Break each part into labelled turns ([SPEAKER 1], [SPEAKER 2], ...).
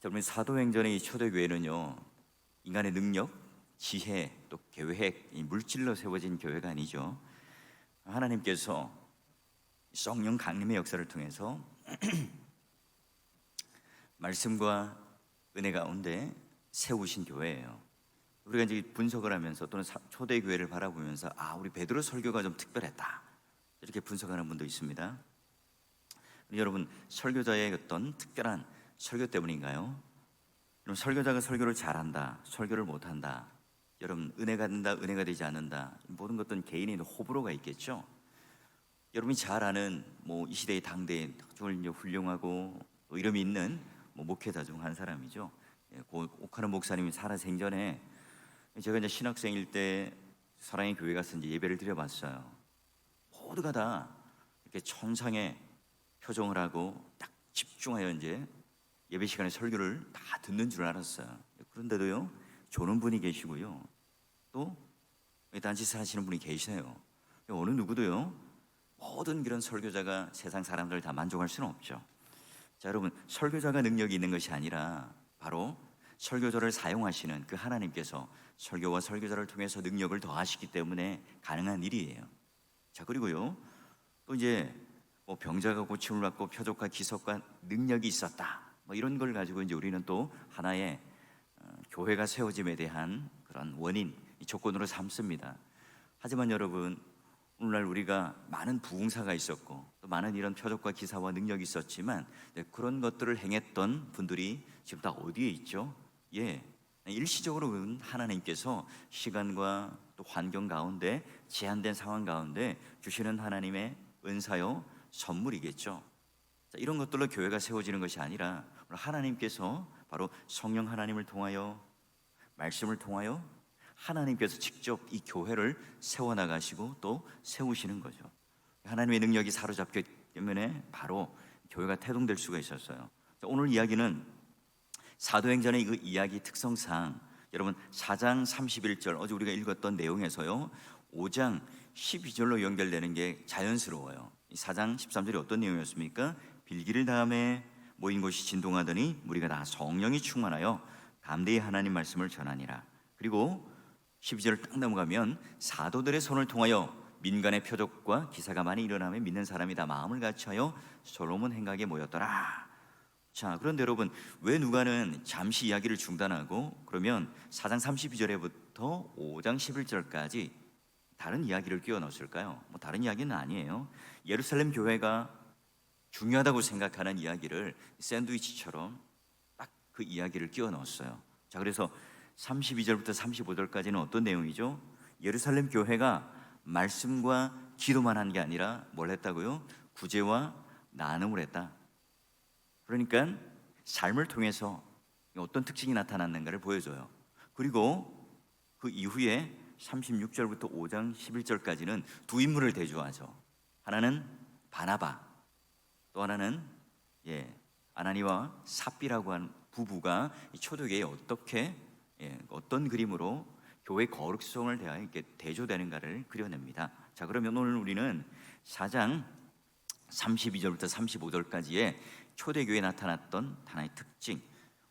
[SPEAKER 1] 여러분, 사도행전의 이 초대교회는요, 인간의 능력, 지혜, 또 계획, 이 물질로 세워진 교회가 아니죠. 하나님께서 성령 강림의 역사를 통해서 말씀과 은혜 가운데 세우신 교회예요. 우리가 이제 분석을 하면서 또는 초대교회를 바라보면서 우리 베드로 설교가 좀 특별했다, 이렇게 분석하는 분도 있습니다. 여러분, 설교자의 어떤 특별한 설교 때문인가요? 여러분, 설교자가 설교를 잘한다, 설교를 못한다, 여러분, 은혜가 된다, 은혜가 되지 않는다, 모든 것들은 개인의 호불호가 있겠죠. 여러분이 잘 아는 이 시대의 당대의 정말 훌륭하고 또 이름이 있는 목회자 중 한 사람이죠. 옥하는 목사님이 살아생전에, 제가 이제 신학생일 때 사랑의 교회 가서 이제 예배를 드려봤어요. 모두가 다 이렇게 천상의 표정을 하고 딱 집중하여 이제 예배 시간에 설교를 다 듣는 줄 알았어요. 그런데도요, 조는 분이 계시고요, 또 딴짓을 하시는 분이 계시네요. 어느 누구도요, 모든 그런 설교자가 세상 사람들 다 만족할 수는 없죠. 자, 여러분, 설교자가 능력이 있는 것이 아니라 바로 설교자를 사용하시는 그 하나님께서 설교와 설교자를 통해서 능력을 더하시기 때문에 가능한 일이에요. 자, 그리고요, 또 이제 병자가 고침을 받고 표적과 기석과 능력이 있었다, 이런 걸 가지고 이제 우리는 또 하나의 교회가 세워짐에 대한 그런 원인, 조건으로 삼습니다. 하지만 여러분, 오늘날 우리가 많은 부흥사가 있었고 또 많은 이런 표적과 기사와 능력이 있었지만 그런 것들을 행했던 분들이 지금 다 어디에 있죠? 일시적으로는 하나님께서 시간과 또 환경 가운데, 제한된 상황 가운데 주시는 하나님의 은사요, 선물이겠죠. 자, 이런 것들로 교회가 세워지는 것이 아니라 하나님께서 바로 성령 하나님을 통하여, 말씀을 통하여 하나님께서 직접 이 교회를 세워나가시고 또 세우시는 거죠. 하나님의 능력이 사로잡기 때문에 바로 교회가 태동될 수가 있었어요. 자, 오늘 이야기는 사도행전의 그 이야기 특성상 여러분 4장 31절, 어제 우리가 읽었던 내용에서요 5장 12절로 연결되는 게 자연스러워요. 4장 13절이 어떤 내용이었습니까? 빌기를 다음에 모인 곳이 진동하더니 무리가 다 성령이 충만하여 담대히 하나님 말씀을 전하니라. 그리고 12절을 딱 넘어가면 사도들의 손을 통하여 민간의 표적과 기사가 많이 일어나며 믿는 사람이 다 마음을 같이하여 솔로몬 행각에 모였더라. 자, 그런데 여러분, 왜 누가는 잠시 이야기를 중단하고 그러면 4장 32절에부터 5장 11절까지 다른 이야기를 끼워 넣었을까요? 다른 이야기는 아니에요. 예루살렘 교회가 중요하다고 생각하는 이야기를 샌드위치처럼 딱 그 이야기를 끼워 넣었어요. 자, 그래서 32절부터 35절까지는 어떤 내용이죠? 예루살렘 교회가 말씀과 기도만 한 게 아니라 뭘 했다고요? 구제와 나눔을 했다. 그러니까 삶을 통해서 어떤 특징이 나타났는가를 보여줘요. 그리고 그 이후에 36절부터 5장 11절까지는 두 인물을 대조하죠. 하나는 바나바, 또 하나는 아나니와 삽비라고 하는 부부가 초대교회에 어떻게 어떤 그림으로 교회 거룩성을 대하여 이렇게 대조되는가를 그려냅니다. 자, 그러면 오늘 우리는 4장 32절부터 35절까지의 초대교회에 나타났던 하나의 특징,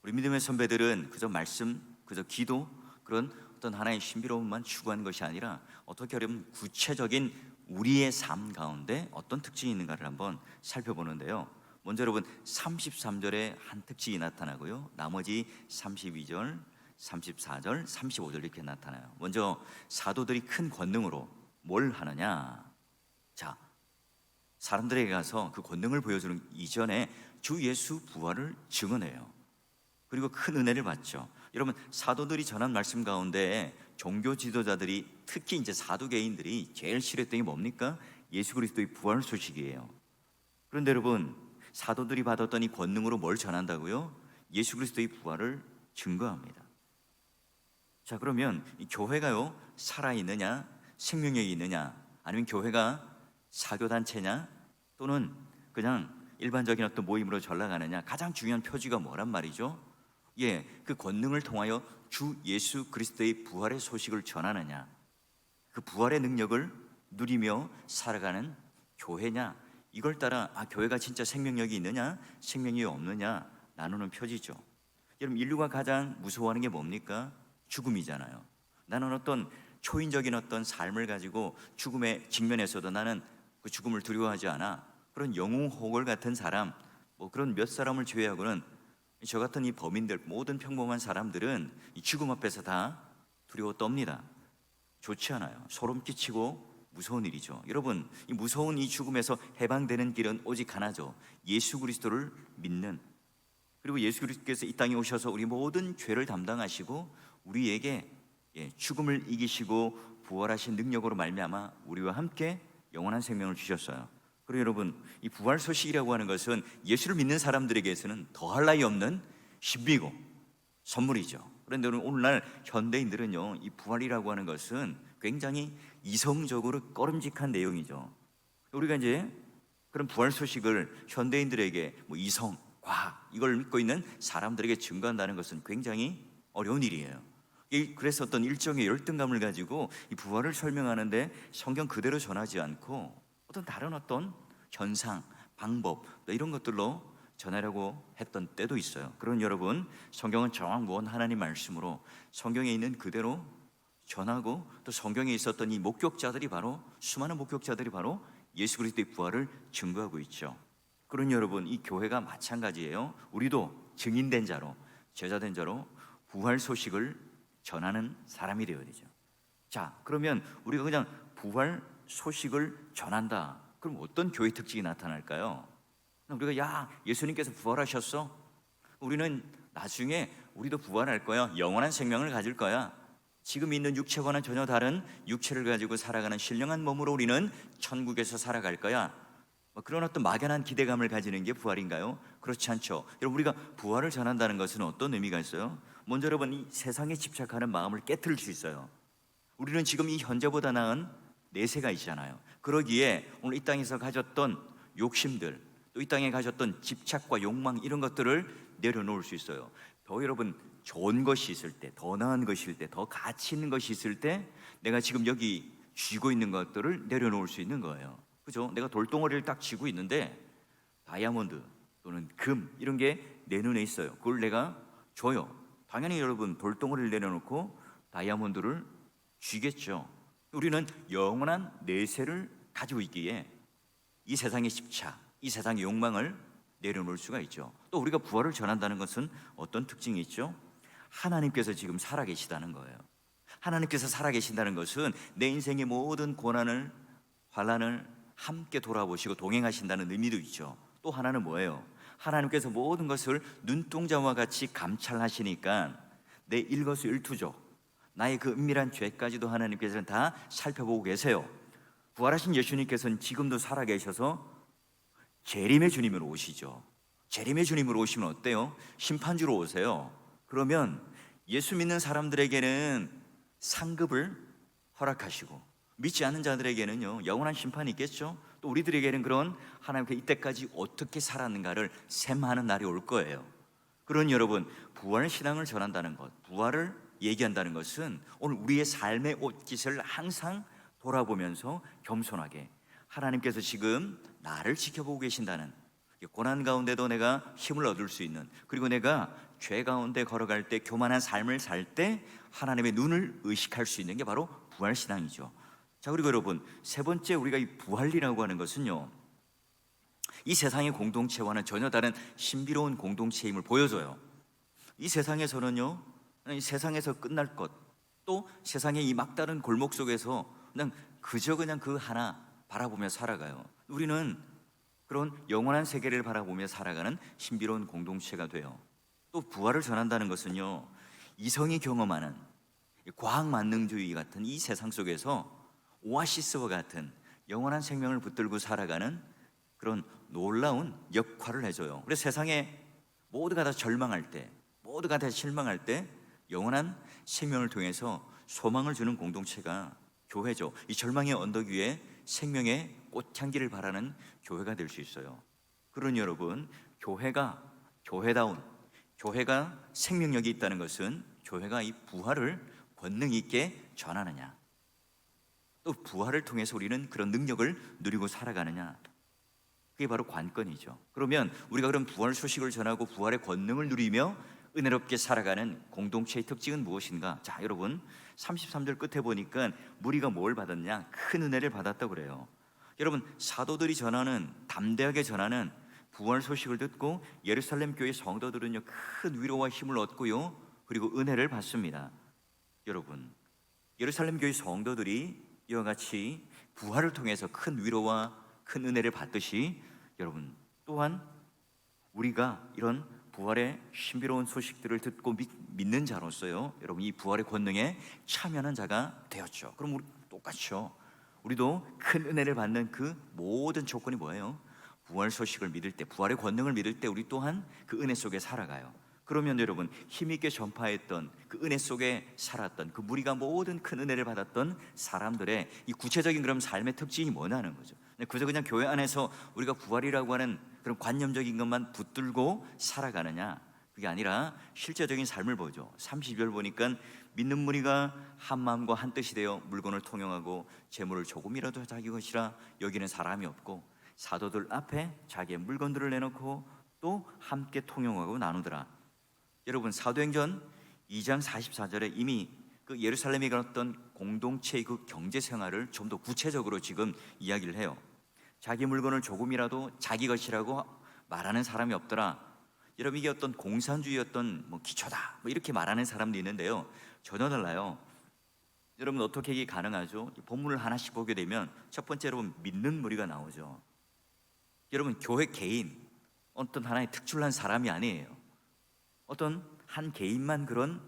[SPEAKER 1] 우리 믿음의 선배들은 그저 말씀, 그저 기도, 그런 어떤 하나의 신비로움만 추구하는 것이 아니라 어떻게 하면 구체적인 우리의 삶 가운데 어떤 특징이 있는가를 한번 살펴보는데요. 먼저 여러분 33절에 한 특징이 나타나고요, 나머지 32절, 34절, 35절 이렇게 나타나요. 먼저 사도들이 큰 권능으로 뭘 하느냐? 자, 사람들에게 가서 그 권능을 보여주는 이전에 주 예수 부활을 증언해요. 그리고 큰 은혜를 받죠. 여러분, 사도들이 전한 말씀 가운데 종교 지도자들이, 특히 이제 사두개인들이 제일 싫어했던 게 뭡니까? 예수 그리스도의 부활 소식이에요. 그런데 여러분, 사도들이 받았던 이 권능으로 뭘 전한다고요? 예수 그리스도의 부활을 증거합니다. 자, 그러면 이 교회가요 살아있느냐, 생명력이 있느냐, 아니면 교회가 사교단체냐, 또는 그냥 일반적인 어떤 모임으로 전락하느냐, 가장 중요한 표지가 뭐란 말이죠? 그 권능을 통하여 주 예수 그리스도의 부활의 소식을 전하느냐, 그 부활의 능력을 누리며 살아가는 교회냐, 이걸 따라 교회가 진짜 생명력이 있느냐, 생명력이 없느냐 나누는 표지죠. 여러분, 인류가 가장 무서워하는 게 뭡니까? 죽음이잖아요. 나는 어떤 초인적인 어떤 삶을 가지고 죽음에 직면해서도 나는 그 죽음을 두려워하지 않아. 그런 영웅 호걸 같은 사람, 뭐 그런 몇 사람을 제외하고는 저 같은 이 범인들, 모든 평범한 사람들은 이 죽음 앞에서 다 두려워 떱니다. 좋지 않아요. 소름 끼치고 무서운 일이죠. 여러분, 이 무서운 이 죽음에서 해방되는 길은 오직 하나죠. 예수 그리스도를 믿는, 그리고 예수 그리스도께서 이 땅에 오셔서 우리 모든 죄를 담당하시고 우리에게 죽음을 이기시고 부활하신 능력으로 말미암아 우리와 함께 영원한 생명을 주셨어요. 그리고 여러분, 이 부활 소식이라고 하는 것은 예수를 믿는 사람들에게서는 더할 나위 없는 신비고 선물이죠. 그런데 오늘날 현대인들은요, 이 부활이라고 하는 것은 굉장히 이성적으로 꺼름직한 내용이죠. 우리가 이제 그런 부활 소식을 현대인들에게 뭐 이성, 과학 이걸 믿고 있는 사람들에게 증거한다는 것은 굉장히 어려운 일이에요. 그래서 어떤 일종의 열등감을 가지고 이 부활을 설명하는데 성경 그대로 전하지 않고 어떤 다른 어떤 현상, 방법 이런 것들로 전하려고 했던 때도 있어요. 그런 여러분, 성경은 정확무원 하나님 말씀으로 성경에 있는 그대로 전하고, 또 성경에 있었던 이 목격자들이 바로, 수많은 목격자들이 바로 예수 그리스도의 부활을 증거하고 있죠. 그런 여러분, 이 교회가 마찬가지예요. 우리도 증인된 자로, 제자된 자로 부활 소식을 전하는 사람이 되어야 되죠. 자, 그러면 우리가 그냥 부활 소식을 전한다, 그럼 어떤 교회 특징이 나타날까요? 우리가 야, 예수님께서 부활하셨어, 우리는 나중에 우리도 부활할 거야, 영원한 생명을 가질 거야, 지금 있는 육체와는 전혀 다른 육체를 가지고 살아가는 신령한 몸으로 우리는 천국에서 살아갈 거야, 그런 어떤 막연한 기대감을 가지는 게 부활인가요? 그렇지 않죠. 여러분, 우리가 부활을 전한다는 것은 어떤 의미가 있어요? 먼저 여러분, 이 세상에 집착하는 마음을 깨트릴 수 있어요. 우리는 지금 이 현재보다 나은 내세가 있잖아요. 그러기에 오늘 이 땅에서 가졌던 욕심들, 또 이 땅에 가졌던 집착과 욕망, 이런 것들을 내려놓을 수 있어요. 더 여러분, 좋은 것이 있을 때, 더 나은 것이 있을 때, 더 가치 있는 것이 있을 때 내가 지금 여기 쥐고 있는 것들을 내려놓을 수 있는 거예요. 그죠? 내가 돌덩어리를 딱 쥐고 있는데 다이아몬드 또는 금 이런 게 내 눈에 있어요. 그걸 내가 줘요. 당연히 여러분, 돌덩어리를 내려놓고 다이아몬드를 쥐겠죠. 우리는 영원한 내세를 가지고 있기에 이 세상의 집착, 이 세상의 욕망을 내려놓을 수가 있죠. 또 우리가 부활을 전한다는 것은 어떤 특징이 있죠? 하나님께서 지금 살아계시다는 거예요. 하나님께서 살아계신다는 것은 내 인생의 모든 고난을, 환난을 함께 돌아보시고 동행하신다는 의미도 있죠. 또 하나는 뭐예요? 하나님께서 모든 것을 눈동자와 같이 감찰하시니까 내 일거수일투족, 나의 그 은밀한 죄까지도 하나님께서는 다 살펴보고 계세요. 부활하신 예수님께서는 지금도 살아계셔서 재림의 주님으로 오시죠. 재림의 주님으로 오시면 어때요? 심판주로 오세요. 그러면 예수 믿는 사람들에게는 상급을 허락하시고, 믿지 않는 자들에게는요, 영원한 심판이 있겠죠. 또 우리들에게는 그런 하나님께 이때까지 어떻게 살았는가를 셈하는 날이 올 거예요. 그런 여러분, 부활 신앙을 전한다는 것, 부활을 얘기한다는 것은 오늘 우리의 삶의 옷깃을 항상 돌아보면서 겸손하게 하나님께서 지금 나를 지켜보고 계신다는, 고난 가운데도 내가 힘을 얻을 수 있는, 그리고 내가 죄 가운데 걸어갈 때, 교만한 삶을 살 때 하나님의 눈을 의식할 수 있는 게 바로 부활신앙이죠. 자, 그리고 여러분, 세 번째, 우리가 이 부활이라고 하는 것은요, 이 세상의 공동체와는 전혀 다른 신비로운 공동체임을 보여줘요. 이 세상에서는요, 이 세상에서 끝날 것, 또 세상의 이 막다른 골목 속에서 그냥 그 하나 바라보며 살아가요. 우리는 그런 영원한 세계를 바라보며 살아가는 신비로운 공동체가 돼요. 또 부활을 전한다는 것은요, 이성이 경험하는 과학 만능주의 같은 이 세상 속에서 오아시스와 같은 영원한 생명을 붙들고 살아가는 그런 놀라운 역할을 해줘요. 그래서 세상에 모두가 다 절망할 때, 모두가 다 실망할 때 영원한 생명을 통해서 소망을 주는 공동체가 교회죠. 이 절망의 언덕 위에 생명의 꽃향기를 바라는 교회가 될 수 있어요. 그러니 여러분, 교회다운 교회가 생명력이 있다는 것은 교회가 이 부활을 권능 있게 전하느냐, 또 부활을 통해서 우리는 그런 능력을 누리고 살아가느냐, 그게 바로 관건이죠. 그러면 우리가 그런 부활 소식을 전하고 부활의 권능을 누리며 은혜롭게 살아가는 공동체의 특징은 무엇인가? 자, 여러분 33절 끝에 보니까 무리가 뭘 받았냐? 큰 은혜를 받았다고 그래요. 여러분, 사도들이 전하는, 담대하게 전하는 부활 소식을 듣고 예루살렘 교회 성도들은요 큰 위로와 힘을 얻고요, 그리고 은혜를 받습니다. 여러분, 예루살렘 교회 성도들이 이와 같이 부활을 통해서 큰 위로와 큰 은혜를 받듯이, 여러분 또한 우리가 이런 부활의 신비로운 소식들을 듣고 믿는 자로서요, 여러분 이 부활의 권능에 참여하는 자가 되었죠. 그럼 우리 똑같죠. 우리도 큰 은혜를 받는 그 모든 조건이 뭐예요? 부활 소식을 믿을 때, 부활의 권능을 믿을 때 우리 또한 그 은혜 속에 살아가요. 그러면 여러분, 힘있게 전파했던 그 은혜 속에 살았던 그 무리가 모든 큰 은혜를 받았던 사람들의 이 구체적인 그런 삶의 특징이 뭐냐는 거죠. 그저 그냥 교회 안에서 우리가 부활이라고 하는 그런 관념적인 것만 붙들고 살아가느냐, 그게 아니라 실제적인 삶을 보죠. 30절 보니까 믿는 무리가 한 마음과 한 뜻이 되어 물건을 통용하고 재물을 조금이라도 자기 것이라 여기는 사람이 없고 사도들 앞에 자기의 물건들을 내놓고 또 함께 통용하고 나누더라. 여러분, 사도행전 2장 44절에 이미 그 예루살렘에 가었던 공동체의 그 경제 생활을 좀 더 구체적으로 지금 이야기를 해요. 자기 물건을 조금이라도 자기 것이라고 말하는 사람이 없더라. 여러분, 이게 어떤 공산주의였던 기초다 이렇게 말하는 사람도 있는데요, 전혀 달라요. 여러분, 어떻게 이게 가능하죠? 본문을 하나씩 보게 되면 첫 번째, 여러분 믿는 무리가 나오죠. 여러분, 교회 개인, 어떤 하나의 특출난 사람이 아니에요. 어떤 한 개인만 그런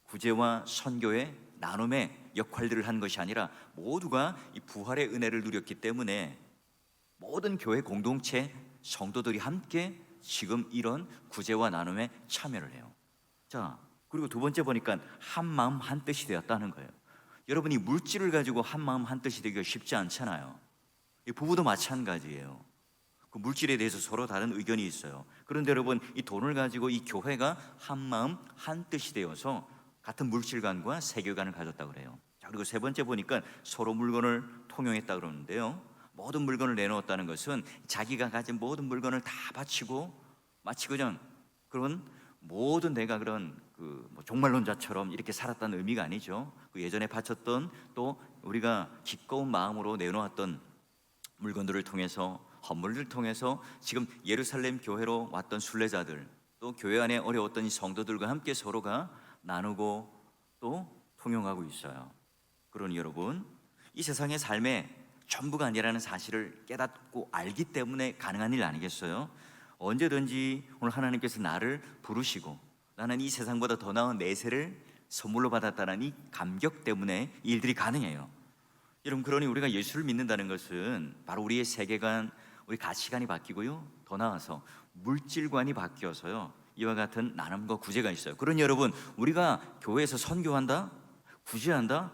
[SPEAKER 1] 구제와 선교의 나눔의 역할들을 한 것이 아니라 모두가 이 부활의 은혜를 누렸기 때문에 모든 교회 공동체 성도들이 함께 지금 이런 구제와 나눔에 참여를 해요. 자, 그리고 두 번째 보니까 한 마음 한 뜻이 되었다는 거예요. 여러분이 물질을 가지고 한 마음 한 뜻이 되기가 쉽지 않잖아요. 이 부부도 마찬가지예요. 그 물질에 대해서 서로 다른 의견이 있어요. 그런데 여러분, 이 돈을 가지고 이 교회가 한 마음 한 뜻이 되어서 같은 물질관과 세계관을 가졌다고 그래요. 자, 그리고 세 번째 보니까 서로 물건을 통용했다 그러는데요, 모든 물건을 내놓았다는 것은 자기가 가진 모든 물건을 다 바치고 마치 그냥 그런 모든 내가 그런 종말론자처럼 이렇게 살았다는 의미가 아니죠. 그 예전에 바쳤던, 또 우리가 기꺼운 마음으로 내놓았던 물건들을 통해서, 헌물을 통해서 지금 예루살렘 교회로 왔던 순례자들, 또 교회 안에 어려웠던 이 성도들과 함께 서로가 나누고 또 통용하고 있어요. 그러니 여러분, 이 세상의 삶에 전부가 아니라는 사실을 깨닫고 알기 때문에 가능한 일 아니겠어요? 언제든지 오늘 하나님께서 나를 부르시고 나는 이 세상보다 더 나은 내세를 선물로 받았다는 이 감격 때문에 이 일들이 가능해요. 여러분, 그러니 우리가 예수를 믿는다는 것은 바로 우리의 세계관, 우리 가치관이 바뀌고요, 더 나아서 물질관이 바뀌어서요, 이와 같은 나눔과 구제가 있어요. 그러니 여러분, 우리가 교회에서 선교한다, 구제한다,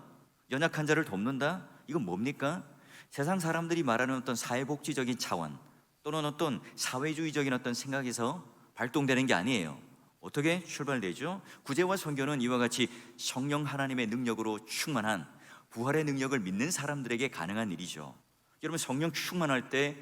[SPEAKER 1] 연약한 자를 돕는다, 이건 뭡니까? 세상 사람들이 말하는 어떤 사회복지적인 차원 또는 어떤 사회주의적인 어떤 생각에서 발동되는 게 아니에요. 어떻게 출발되죠? 구제와 선교는 이와 같이 성령 하나님의 능력으로 충만한 부활의 능력을 믿는 사람들에게 가능한 일이죠. 여러분, 성령 충만할 때,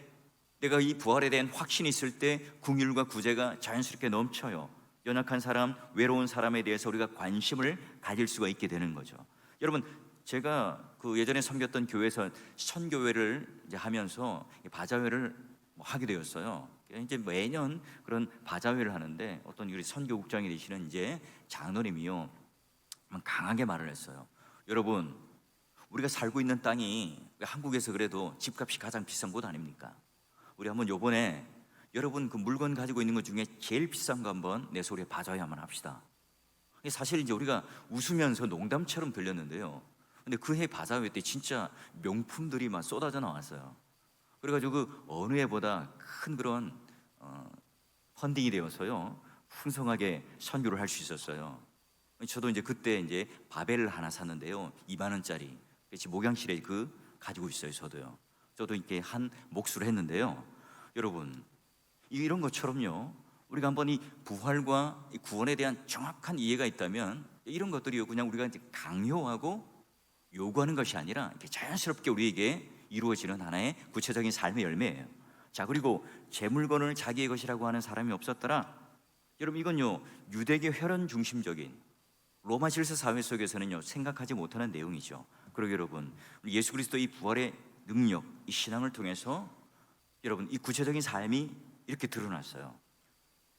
[SPEAKER 1] 내가 이 부활에 대한 확신이 있을 때 긍휼과 구제가 자연스럽게 넘쳐요. 연약한 사람, 외로운 사람에 대해서 우리가 관심을 가질 수가 있게 되는 거죠. 여러분, 제가 그 예전에 섬겼던 교회에서 선교회를 이제 하면서 바자회를 하게 되었어요. 이제 매년 그런 바자회를 하는데 어떤 우리 선교국장이 되시는 이제 장로님이요, 강하게 말을 했어요. 여러분, 우리가 살고 있는 땅이 한국에서 그래도 집값이 가장 비싼 곳 아닙니까? 우리 한번 요번에 여러분 그 물건 가지고 있는 것 중에 제일 비싼 거 한번 내 소리에 바자회 한번 합시다. 사실 이제 우리가 웃으면서 농담처럼 들렸는데요, 근데 그 해 바자회 때 진짜 명품들이 막 쏟아져 나왔어요. 그래가지고 그 어느 해보다 큰 그런 펀딩이 되어서요, 풍성하게 선교를 할 수 있었어요. 저도 이제 그때 이제 바벨을 하나 샀는데요, 2만 원짜리. 그래서 목양실에 가지고 있어요. 저도 이렇게 한 몫을 했는데요. 여러분, 이런 것처럼요, 우리가 한번 이 부활과 이 구원에 대한 정확한 이해가 있다면 이런 것들이요, 그냥 우리가 이제 강요하고 요구하는 것이 아니라 이렇게 자연스럽게 우리에게 이루어지는 하나의 구체적인 삶의 열매예요. 자, 그리고 제 물건을 자기의 것이라고 하는 사람이 없었더라. 여러분 이건요 유대계 혈연 중심적인 로마 질서 사회 속에서는요 생각하지 못하는 내용이죠. 그리고 여러분 예수 그리스도의 부활의 능력, 이 신앙을 통해서 여러분 이 구체적인 삶이 이렇게 드러났어요.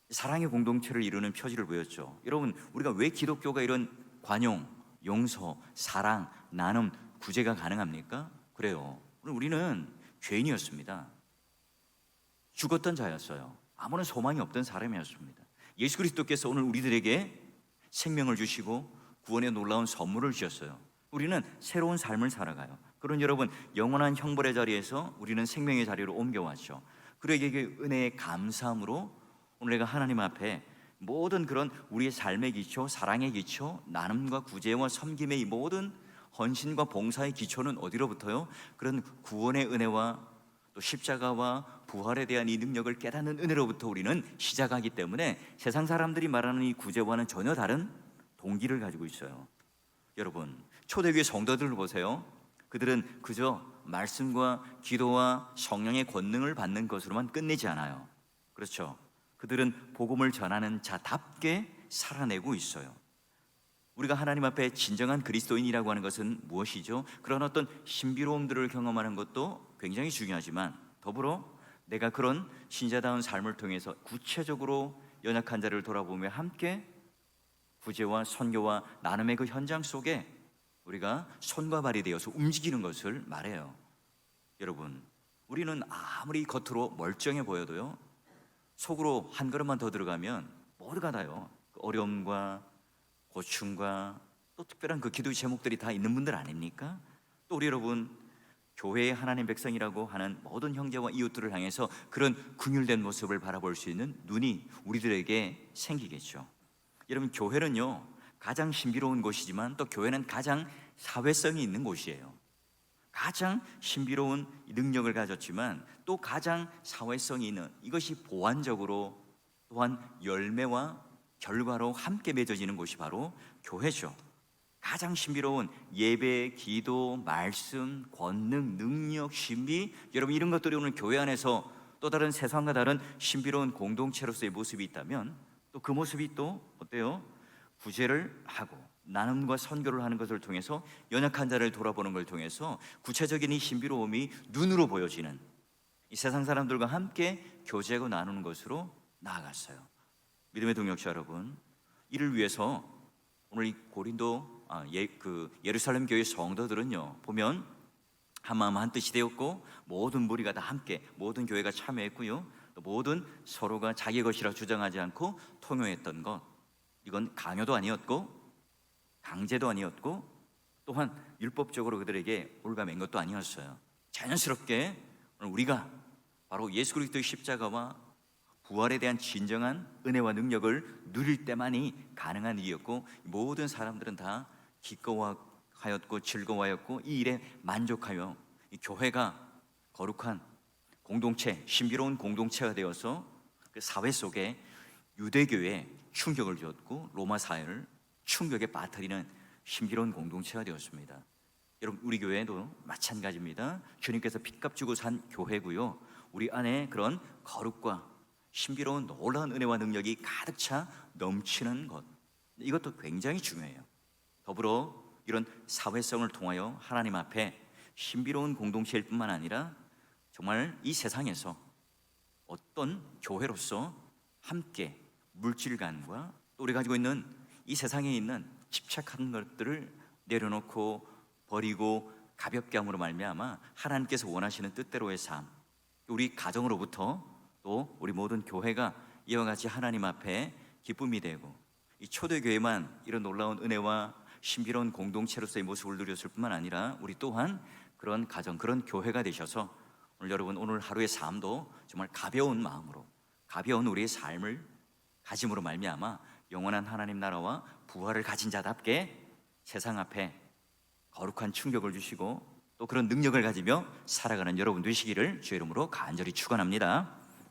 [SPEAKER 1] 사랑의 공동체를 이루는 표지를 보였죠. 여러분 우리가 왜 기독교가 이런 관용, 용서, 사랑, 나눔, 구제가 가능합니까? 그래요. 우리는 죄인이었습니다. 죽었던 자였어요. 아무런 소망이 없던 사람이었습니다. 예수 그리스도께서 오늘 우리들에게 생명을 주시고 구원의 놀라운 선물을 주셨어요. 우리는 새로운 삶을 살아가요. 그런 여러분 영원한 형벌의 자리에서 우리는 생명의 자리로 옮겨왔죠. 그에게 은혜의 감사함으로 오늘 내가 하나님 앞에 모든 그런 우리의 삶의 기초, 사랑의 기초, 나눔과 구제와 섬김의 이 모든 헌신과 봉사의 기초는 어디로부터요? 그런 구원의 은혜와 또 십자가와 부활에 대한 이 능력을 깨닫는 은혜로부터 우리는 시작하기 때문에 세상 사람들이 말하는 이 구제와는 전혀 다른 동기를 가지고 있어요. 여러분 초대교회 성도들을 보세요. 그들은 그저 말씀과 기도와 성령의 권능을 받는 것으로만 끝내지 않아요. 그렇죠? 그들은 복음을 전하는 자답게 살아내고 있어요. 우리가 하나님 앞에 진정한 그리스도인이라고 하는 것은 무엇이죠? 그런 어떤 신비로움들을 경험하는 것도 굉장히 중요하지만 더불어 내가 그런 신자다운 삶을 통해서 구체적으로 연약한 자를 돌아보며 함께 구제와 선교와 나눔의 그 현장 속에 우리가 손과 발이 되어서 움직이는 것을 말해요. 여러분 우리는 아무리 겉으로 멀쩡해 보여도요 속으로 한 걸음만 더 들어가면 모두가 다요 어려움과 고충과 또 특별한 그 기도의 제목들이 다 있는 분들 아닙니까? 또 우리 여러분 교회의 하나님 백성이라고 하는 모든 형제와 이웃들을 향해서 그런 긍휼된 모습을 바라볼 수 있는 눈이 우리들에게 생기겠죠. 여러분 교회는요 가장 신비로운 곳이지만 또 교회는 가장 사회성이 있는 곳이에요. 가장 신비로운 능력을 가졌지만 또 가장 사회성이 있는, 이것이 보완적으로 또한 열매와 결과로 함께 맺어지는 곳이 바로 교회죠. 가장 신비로운 예배, 기도, 말씀, 권능, 능력, 신비, 여러분 이런 것들이 오늘 교회 안에서 또 다른 세상과 다른 신비로운 공동체로서의 모습이 있다면 또 그 모습이 또 어때요? 구제를 하고 나눔과 선교를 하는 것을 통해서 연약한 자를 돌아보는 걸 통해서 구체적인 이 신비로움이 눈으로 보여지는 이 세상 사람들과 함께 교제하고 나누는 것으로 나아갔어요. 믿음의 동역자 여러분, 이를 위해서 오늘 이 예루살렘 교회 성도들은요 보면 한 마음 한 뜻이 되었고 모든 무리가 다 함께 모든 교회가 참여했고요 또 모든 서로가 자기 것이라 주장하지 않고 통용했던 것, 이건 강요도 아니었고 강제도 아니었고 또한 율법적으로 그들에게 올가맨 것도 아니었어요. 자연스럽게 우리가 바로 예수 그리스도의 십자가와 부활에 대한 진정한 은혜와 능력을 누릴 때만이 가능한 일이었고 모든 사람들은 다 기꺼워하였고 즐거워하였고 이 일에 만족하여 이 교회가 거룩한 공동체, 신비로운 공동체가 되어서 그 사회 속에 유대교에 충격을 주었고 로마 사회를 충격에 빠뜨리는 신비로운 공동체가 되었습니다. 여러분 우리 교회도 마찬가지입니다. 주님께서 핏값 주고 산 교회고요 우리 안에 그런 거룩과 신비로운 놀라운 은혜와 능력이 가득 차 넘치는 것, 이것도 굉장히 중요해요. 더불어 이런 사회성을 통하여 하나님 앞에 신비로운 공동체일 뿐만 아니라 정말 이 세상에서 어떤 교회로서 함께 물질관과 또 우리 가지고 있는 이 세상에 있는 집착한 것들을 내려놓고 버리고 가볍게 함으로 말미암아 하나님께서 원하시는 뜻대로의 삶, 우리 가정으로부터 또 우리 모든 교회가 이와 같이 하나님 앞에 기쁨이 되고 이 초대교회만 이런 놀라운 은혜와 신비로운 공동체로서의 모습을 누렸을 뿐만 아니라 우리 또한 그런 가정, 그런 교회가 되셔서 오늘 여러분 오늘 하루의 삶도 정말 가벼운 마음으로 가벼운 우리의 삶을 가짐으로 말미암아 영원한 하나님 나라와 부활을 가진 자답게 세상 앞에 거룩한 충격을 주시고 또 그런 능력을 가지며 살아가는 여러분 되시기를 주의 이름으로 간절히 축원합니다.